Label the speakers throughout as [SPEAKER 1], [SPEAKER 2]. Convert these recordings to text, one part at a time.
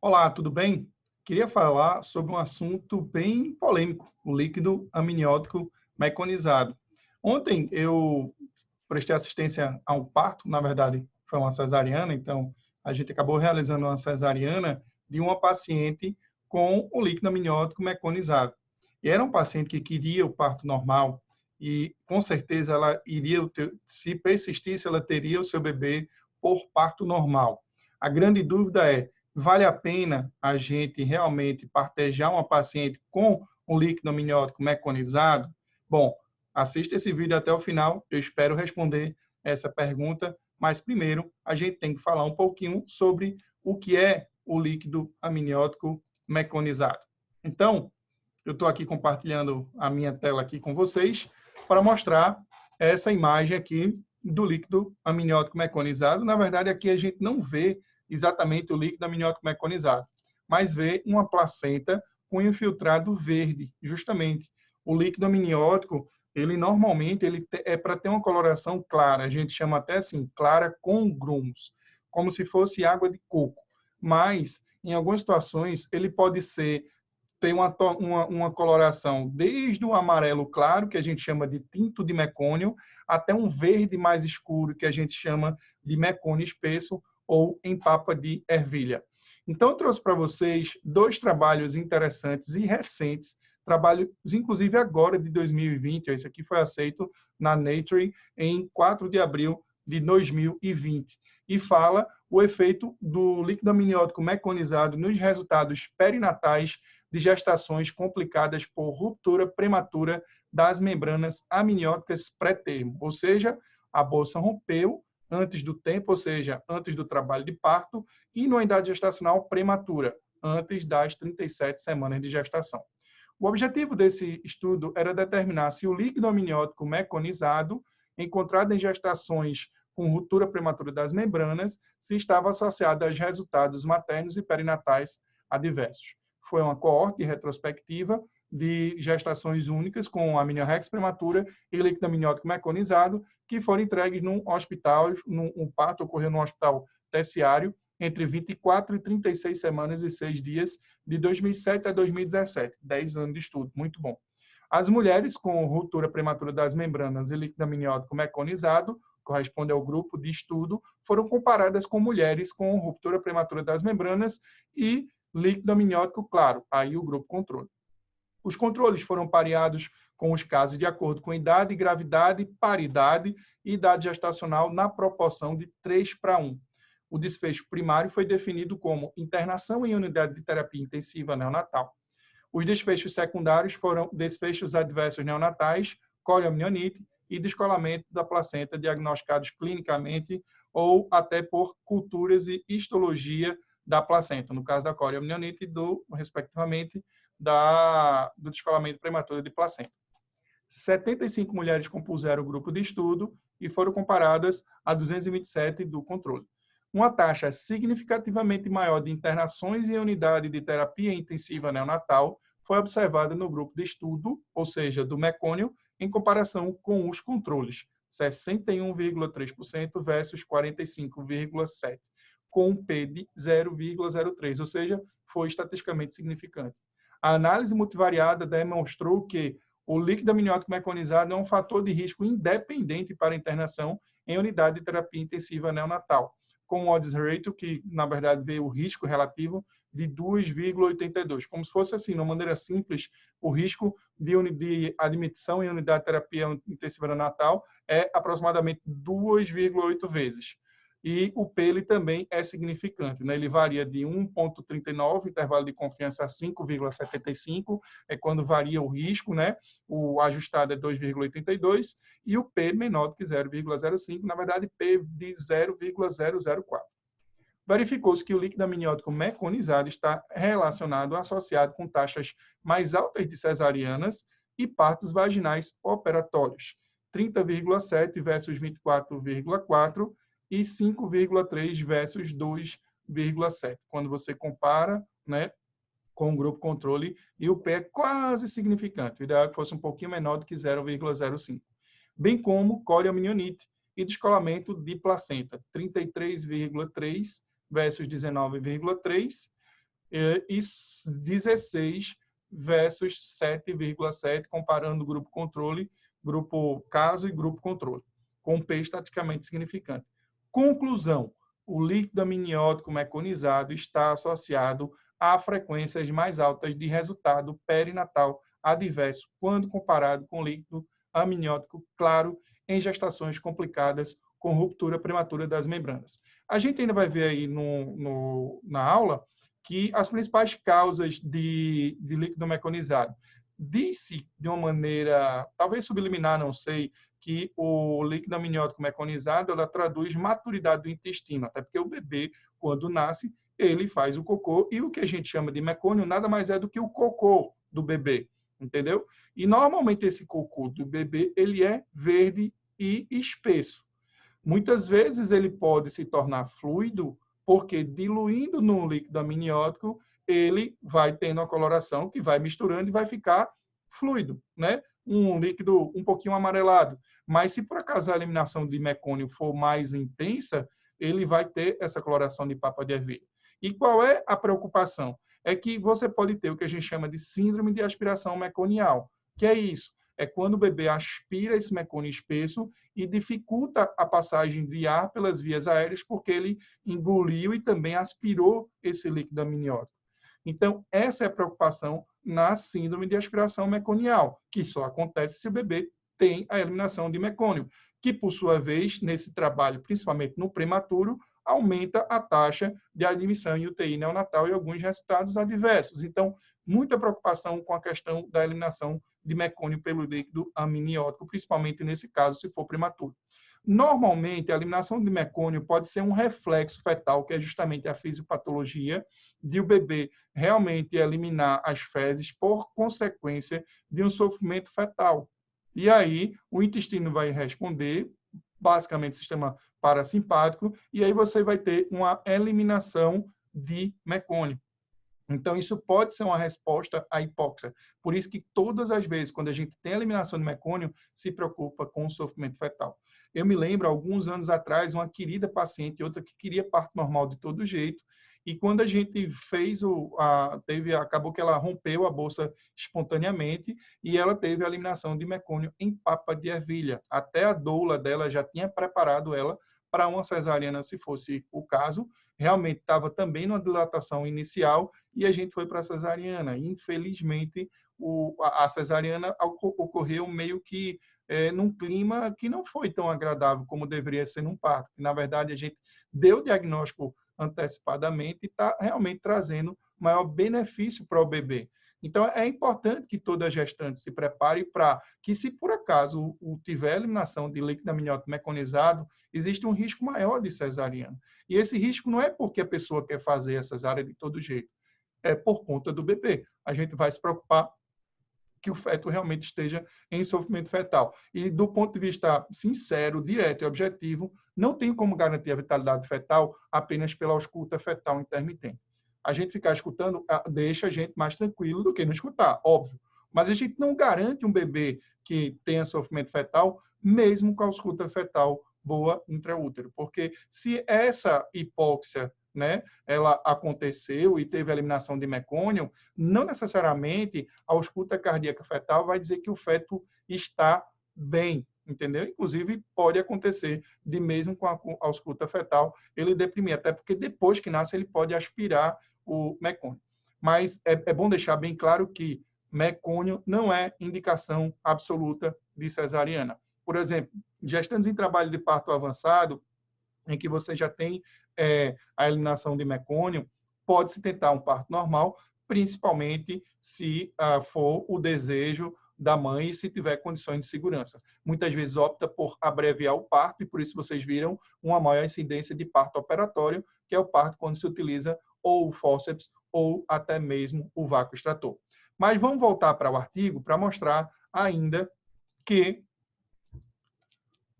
[SPEAKER 1] Olá, tudo bem? Queria falar sobre um assunto bem polêmico, o líquido amniótico meconizado. Ontem eu prestei assistência a um parto, na verdade foi uma cesariana, então a gente acabou realizando uma cesariana de uma paciente com o líquido amniótico meconizado. E era um paciente que queria o parto normal e com certeza ela iria, se persistisse, ela teria o seu bebê por parto normal. A grande dúvida é: vale a pena a gente realmente partejar uma paciente com um líquido amniótico meconizado? Bom, assista esse vídeo até o final, eu espero responder essa pergunta, mas primeiro a gente tem que falar um pouquinho sobre o que é o líquido amniótico meconizado. Então, eu estou aqui compartilhando a minha tela aqui com vocês para mostrar essa imagem aqui do líquido amniótico meconizado. Na verdade, aqui a gente não vê exatamente o líquido amniótico meconizado, mas vê uma placenta com infiltrado verde, justamente. O líquido amniótico, ele normalmente é para ter uma coloração clara, a gente chama até assim, clara com grumos, como se fosse água de coco. Mas, em algumas situações, ele pode ser tem uma coloração desde o amarelo claro, que a gente chama de tinto de mecônio, até um verde mais escuro, que a gente chama de mecônio espesso ou em papa de ervilha. Então, eu trouxe para vocês dois trabalhos interessantes e recentes, trabalhos, inclusive agora de 2020, esse aqui foi aceito na Nature em 4 de abril de 2020, e fala o efeito do líquido amniótico meconizado nos resultados perinatais de gestações complicadas por ruptura prematura das membranas amnióticas pré-termo, ou seja, a bolsa rompeu antes do tempo, ou seja, antes do trabalho de parto, e numa idade gestacional prematura, antes das 37 semanas de gestação. O objetivo desse estudo era determinar se o líquido amniótico meconizado, encontrado em gestações com ruptura prematura das membranas, se estava associado aos resultados maternos e perinatais adversos. Foi uma coorte retrospectiva de gestações únicas com amniorrex prematura e líquido amniótico meconizado, que foram entregues num hospital, um parto ocorreu num hospital terciário, entre 24 e 36 semanas e 6 dias, de 2007 a 2017, 10 anos de estudo, muito bom. As mulheres com ruptura prematura das membranas e líquido amniótico meconizado, corresponde ao grupo de estudo, foram comparadas com mulheres com ruptura prematura das membranas e líquido amniótico claro, aí o grupo controle. Os controles foram pareados com os casos de acordo com idade, gravidade, paridade e idade gestacional na proporção de 3:1. O desfecho primário foi definido como internação em unidade de terapia intensiva neonatal. Os desfechos secundários foram desfechos adversos neonatais, colioamnionite e descolamento da placenta diagnosticados clinicamente ou até por culturas e histologia da placenta, no caso da colioamnionite e respectivamente, do descolamento prematuro de placenta. 75 mulheres compuseram o grupo de estudo e foram comparadas a 227 do controle. Uma taxa significativamente maior de internações em unidade de terapia intensiva neonatal foi observada no grupo de estudo, ou seja, do mecônio, em comparação com os controles, 61,3% versus 45,7%, com um P de 0,03, ou seja, foi estatisticamente significante. A análise multivariada demonstrou que o líquido amniótico meconizado é um fator de risco independente para internação em unidade de terapia intensiva neonatal, com um odds ratio que, na verdade, vê o risco relativo de 2,82. Como se fosse assim, de uma maneira simples, o risco de admissão em unidade de terapia intensiva neonatal é aproximadamente 2,8 vezes. E o P ele também é significante, né? Ele varia de 1,39, intervalo de confiança a 5,75, é quando varia o risco, né? O ajustado é 2,82, e o P menor do que 0,05, na verdade, P de 0,004. Verificou-se que o líquido amniótico meconizado está relacionado, associado com taxas mais altas de cesarianas e partos vaginais operatórios, 30,7 versus 24,4 e 5,3 versus 2,7. Quando você compara, né, com o grupo controle, e o P é quase significante. O ideal é que fosse um pouquinho menor do que 0,05. Bem como colioamnionite e descolamento de placenta, 33,3 versus 19,3, e 16 versus 7,7, comparando o grupo controle, grupo caso e grupo controle, com P estaticamente significante. Conclusão: o líquido amniótico meconizado está associado a frequências mais altas de resultado perinatal adverso quando comparado com o líquido amniótico claro em gestações complicadas com ruptura prematura das membranas. A gente ainda vai ver aí na aula que as principais causas de líquido meconizado. Disse de uma maneira, talvez subliminar, não sei, que o líquido amniótico meconizado ela traduz maturidade do intestino, até porque o bebê, quando nasce, ele faz o cocô, e o que a gente chama de mecônio nada mais é do que o cocô do bebê, entendeu? E normalmente esse cocô do bebê, ele é verde e espesso. Muitas vezes ele pode se tornar fluido, porque diluindo no líquido amniótico, ele vai tendo a coloração que vai misturando e vai ficar fluido, né? Um líquido um pouquinho amarelado. Mas se por acaso a eliminação de mecônio for mais intensa, ele vai ter essa coloração de papa de ervilha. E qual é a preocupação? É que você pode ter o que a gente chama de síndrome de aspiração meconial, que é isso. É quando o bebê aspira esse mecônio espesso e dificulta a passagem de ar pelas vias aéreas, porque ele engoliu e também aspirou esse líquido amniótico. Então, essa é a preocupação na síndrome de aspiração meconial, que só acontece se o bebê tem a eliminação de mecônio, que, por sua vez, nesse trabalho, principalmente no prematuro, aumenta a taxa de admissão em UTI neonatal e alguns resultados adversos. Então, muita preocupação com a questão da eliminação de mecônio pelo líquido amniótico, principalmente nesse caso, se for prematuro. Normalmente, a eliminação de mecônio pode ser um reflexo fetal, que é justamente a fisiopatologia de o bebê realmente eliminar as fezes por consequência de um sofrimento fetal. E aí, o intestino vai responder, basicamente, sistema parasimpático, e aí você vai ter uma eliminação de mecônio. Então, isso pode ser uma resposta à hipóxia. Por isso que todas as vezes, quando a gente tem a eliminação de mecônio, se preocupa com o sofrimento fetal. Eu me lembro, alguns anos atrás, uma querida paciente, outra que queria parto normal de todo jeito, e quando a gente fez acabou que ela rompeu a bolsa espontaneamente e ela teve a eliminação de mecônio em papa de ervilha. Até a doula dela já tinha preparado ela para uma cesariana, se fosse o caso. Realmente estava também numa dilatação inicial e a gente foi para a cesariana. Infelizmente, a cesariana ocorreu meio que num clima que não foi tão agradável como deveria ser num parto. Na verdade, a gente deu o diagnóstico antecipadamente e está realmente trazendo maior benefício para o bebê. Então, é importante que toda gestante se prepare para que, se por acaso tiver eliminação de líquido amniótico meconizado, existe um risco maior de cesariana. E esse risco não é porque a pessoa quer fazer a cesárea de todo jeito, é por conta do bebê. A gente vai se preocupar que o feto realmente esteja em sofrimento fetal. E do ponto de vista sincero, direto e objetivo, não tem como garantir a vitalidade fetal apenas pela ausculta fetal intermitente. A gente ficar escutando deixa a gente mais tranquilo do que não escutar, óbvio. Mas a gente não garante um bebê que tenha sofrimento fetal, mesmo com a ausculta fetal boa intraútero. Porque se essa hipóxia, né, ela aconteceu e teve a eliminação de mecônio, não necessariamente a ausculta cardíaca fetal vai dizer que o feto está bem, entendeu? Inclusive, pode acontecer de mesmo com a ausculta fetal ele deprimir, até porque depois que nasce ele pode aspirar o mecônio. Mas é bom deixar bem claro que mecônio não é indicação absoluta de cesariana. Por exemplo, gestantes em trabalho de parto avançado, em que você já tem a eliminação de mecônio, pode-se tentar um parto normal, principalmente se for o desejo da mãe e se tiver condições de segurança. Muitas vezes opta por abreviar o parto e por isso vocês viram uma maior incidência de parto operatório, que é o parto quando se utiliza ou o fórceps ou até mesmo o vácuo extrator. Mas vamos voltar para o artigo para mostrar ainda que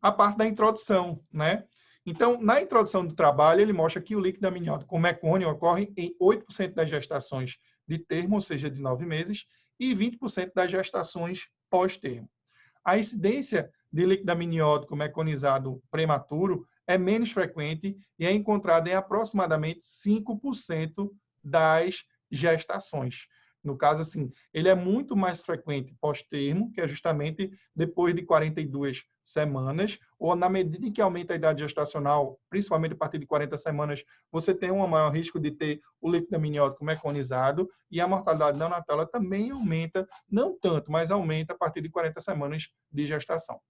[SPEAKER 1] a parte da introdução, né? Então, na introdução do trabalho, ele mostra que o líquido amniótico com mecônio ocorre em 8% das gestações de termo, ou seja, de 9 meses, e 20% das gestações pós-termo. A incidência de líquido amniótico meconizado prematuro é menos frequente e é encontrada em aproximadamente 5% das gestações. No caso, assim, ele é muito mais frequente pós-termo, que é justamente depois de 42 semanas, ou na medida em que aumenta a idade gestacional, principalmente a partir de 40 semanas, você tem um maior risco de ter o líquido amniótico meconizado, e a mortalidade neonatal também aumenta, não tanto, mas aumenta a partir de 40 semanas de gestação.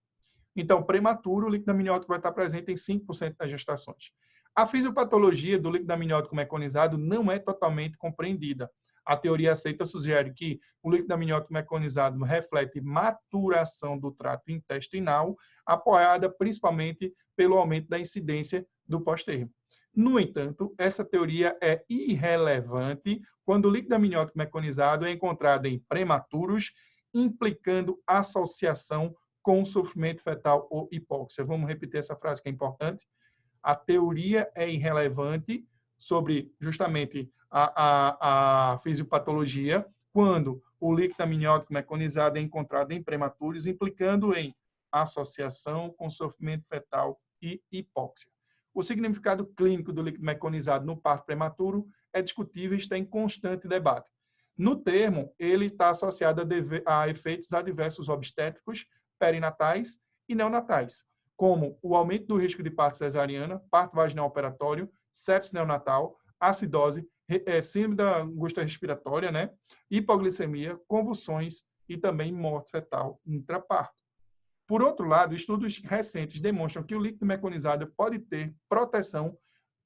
[SPEAKER 1] Então, prematuro, o líquido amniótico vai estar presente em 5% das gestações. A fisiopatologia do líquido amniótico meconizado não é totalmente compreendida. A teoria aceita sugere que o líquido amniótico meconizado reflete maturação do trato intestinal, apoiada principalmente pelo aumento da incidência do pós-termo. No entanto, essa teoria é irrelevante quando o líquido amniótico meconizado é encontrado em prematuros, implicando associação com sofrimento fetal ou hipóxia. Vamos repetir essa frase que é importante. A teoria é irrelevante sobre justamente a fisiopatologia quando o líquido amniótico meconizado é encontrado em prematuros, implicando em associação com sofrimento fetal e hipóxia. O significado clínico do líquido meconizado no parto prematuro é discutível e está em constante debate. No termo, ele está associado a efeitos adversos obstétricos, perinatais e neonatais, como o aumento do risco de parto cesariana, parto vaginal operatório, sepsis neonatal, acidose, síndrome da angústia respiratória, né? Hipoglicemia, convulsões e também morte fetal intraparto. Por outro lado, estudos recentes demonstram que o líquido meconizado pode ter proteção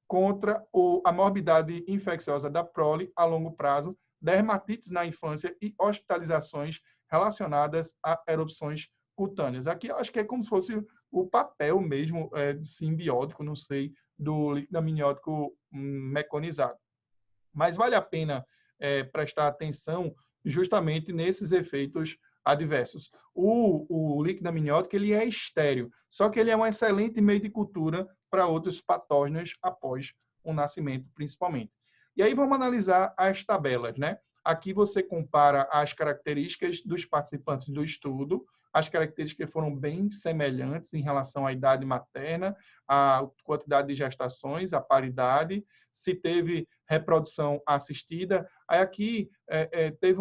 [SPEAKER 1] contra a morbidade infecciosa da prole a longo prazo, dermatites na infância e hospitalizações relacionadas a erupções cutâneas. Aqui eu acho que é como se fosse o papel mesmo simbiótico, não sei, do líquido amniótico meconizado. Mas vale a pena prestar atenção justamente nesses efeitos adversos. O líquido amniótico ele é estéril, só que ele é um excelente meio de cultura para outros patógenos após o nascimento, principalmente. E aí vamos analisar as tabelas, né? Aqui você compara as características dos participantes do estudo. As características foram bem semelhantes em relação à idade materna, à quantidade de gestações, à paridade, se teve reprodução assistida. Aí aqui teve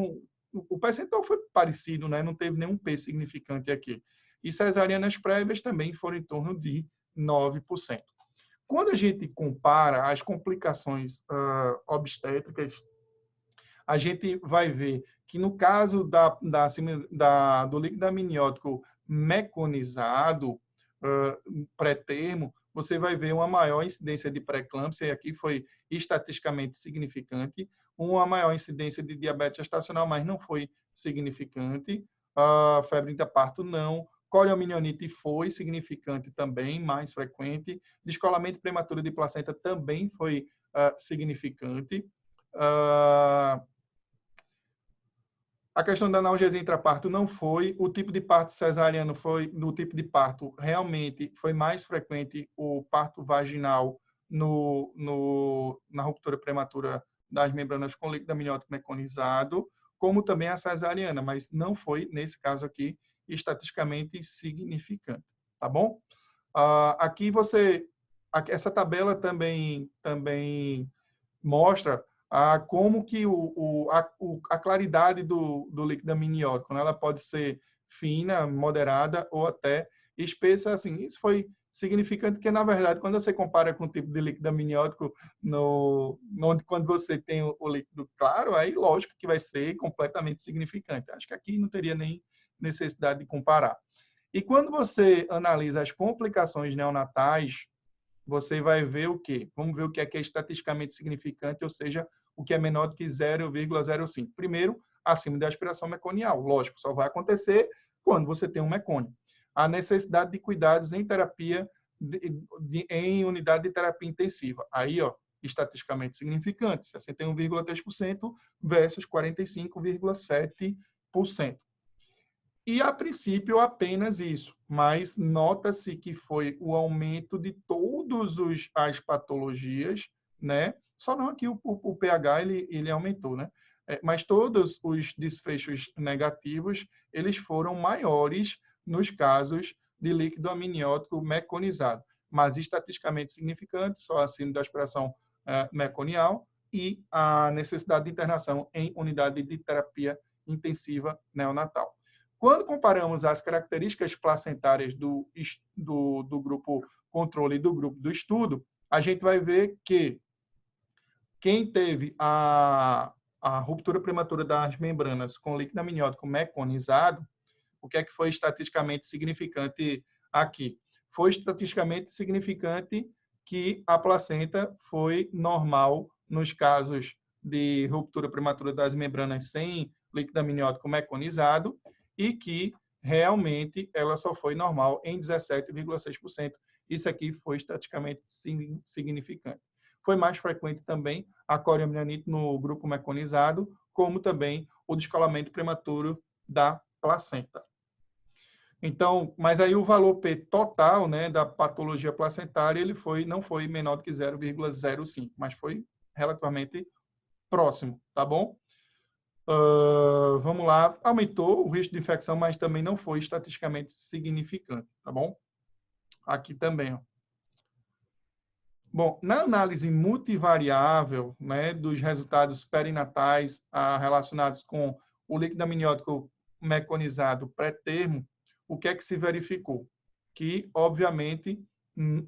[SPEAKER 1] o percentual foi parecido, né? Não teve nenhum P significante aqui. E cesarianas prévias também foram em torno de 9%. Quando a gente compara as complicações obstétricas, a gente vai ver que no caso do líquido amniótico meconizado, pré-termo, você vai ver uma maior incidência de pré-eclâmpsia, e aqui foi estatisticamente significante, uma maior incidência de diabetes gestacional, mas não foi significante, febre intraparto não, coriominionite foi significante também, mais frequente, descolamento prematuro de placenta também foi significante, a questão da analgesia intraparto não foi. O tipo de parto cesariano foi, no tipo de parto, realmente foi mais frequente o parto vaginal na ruptura prematura das membranas com líquido amniótico meconizado, como também a cesariana, mas não foi, nesse caso aqui, estatisticamente significante. Tá bom? Aqui essa tabela também mostra como que a claridade do líquido amniótico, né? Ela pode ser fina, moderada ou até espessa. Assim, isso foi significante porque, na verdade, quando você compara com o tipo de líquido amniótico, quando você tem o líquido claro, aí lógico que vai ser completamente significante. Acho que aqui não teria nem necessidade de comparar. E quando você analisa as complicações neonatais, você vai ver o quê? Vamos ver o que é estatisticamente significante, ou seja, o que é menor do que 0,05. Primeiro, acima da aspiração meconial. Lógico, só vai acontecer quando você tem um mecônio. A necessidade de cuidados em terapia, em unidade de terapia intensiva. Aí, ó, estatisticamente significante, 61,3% versus 45,7%. E, a princípio, apenas isso. Mas nota-se que foi o aumento de todas as patologias, né? Só não aqui o pH, ele aumentou, né? Mas todos os desfechos negativos, eles foram maiores nos casos de líquido amniótico meconizado. Mas estatisticamente significante, só acima da aspiração meconial, e a necessidade de internação em unidade de terapia intensiva neonatal. Quando comparamos as características placentárias do grupo controle e do grupo do estudo, a gente vai ver que quem teve a ruptura prematura das membranas com líquido amniótico meconizado, o que é que foi estatisticamente significante aqui? Foi estatisticamente significante que a placenta foi normal nos casos de ruptura prematura das membranas sem líquido amniótico meconizado e que realmente ela só foi normal em 17,6%. Isso aqui foi estatisticamente significante. Foi mais frequente também a corioamnianite no grupo meconizado, como também o descolamento prematuro da placenta. Então, mas aí o valor P total, né, da patologia placentária, ele não foi menor do que 0,05, mas foi relativamente próximo, tá bom? Vamos lá, aumentou o risco de infecção, mas também não foi estatisticamente significante, tá bom? Aqui também, ó. Bom, na análise multivariável, né, dos resultados perinatais relacionados com o líquido amniótico meconizado pré-termo, o que é que se verificou? Que, obviamente,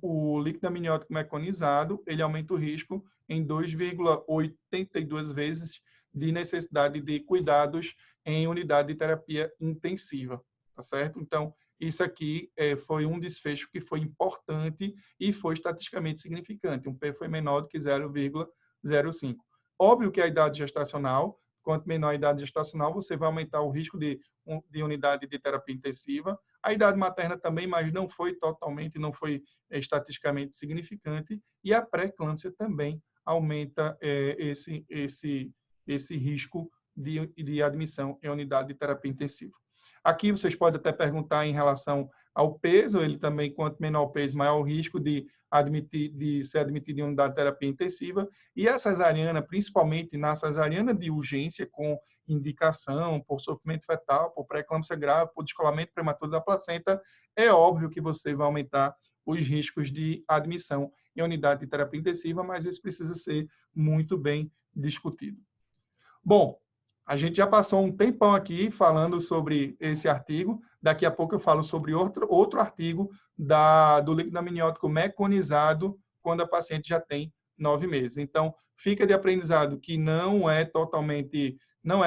[SPEAKER 1] o líquido amniótico meconizado, ele aumenta o risco em 2,82 vezes de necessidade de cuidados em unidade de terapia intensiva, tá certo? Então, isso aqui foi um desfecho que foi importante e foi estatisticamente significante. Um P foi menor do que 0,05. Óbvio que a idade gestacional, quanto menor a idade gestacional, você vai aumentar o risco de unidade de terapia intensiva. A idade materna também, mas não foi totalmente, não foi estatisticamente significante. E a pré-eclâmpsia também aumenta esse risco de admissão em unidade de terapia intensiva. Aqui vocês podem até perguntar em relação ao peso, ele também, quanto menor o peso, maior o risco de ser admitido em unidade de terapia intensiva. E a cesariana, principalmente na cesariana de urgência, com indicação por sofrimento fetal, por pré-eclâmpsia grave, por descolamento prematuro da placenta, é óbvio que você vai aumentar os riscos de admissão em unidade de terapia intensiva, mas isso precisa ser muito bem discutido. Bom, a gente já passou um tempão aqui falando sobre esse artigo. Daqui a pouco eu falo sobre outro artigo do líquido amniótico meconizado quando a paciente já tem 9 meses. Então, fica de aprendizado que não é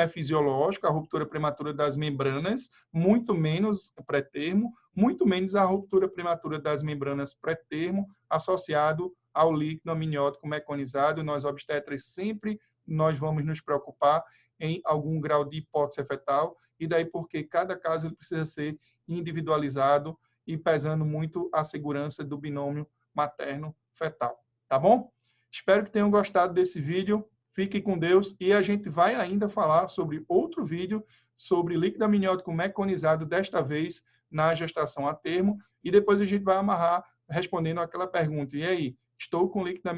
[SPEAKER 1] fisiológico a ruptura prematura das membranas, muito menos pré-termo, muito menos a ruptura prematura das membranas pré-termo associado ao líquido amniótico meconizado. Nós obstetras sempre nós vamos nos preocupar em algum grau de hipóxia fetal, e daí porque cada caso ele precisa ser individualizado e pesando muito a segurança do binômio materno-fetal. Tá bom? Espero que tenham gostado desse vídeo. Fiquem com Deus e a gente vai ainda falar sobre outro vídeo sobre líquido amniótico meconizado, desta vez na gestação a termo, e depois a gente vai amarrar respondendo aquela pergunta. E aí, estou com líquido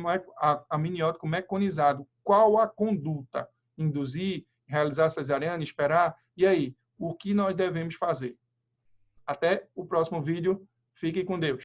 [SPEAKER 1] amniótico meconizado, qual a conduta? Induzir, realizar cesariana, esperar? E aí, o que nós devemos fazer? Até o próximo vídeo. Fiquem com Deus.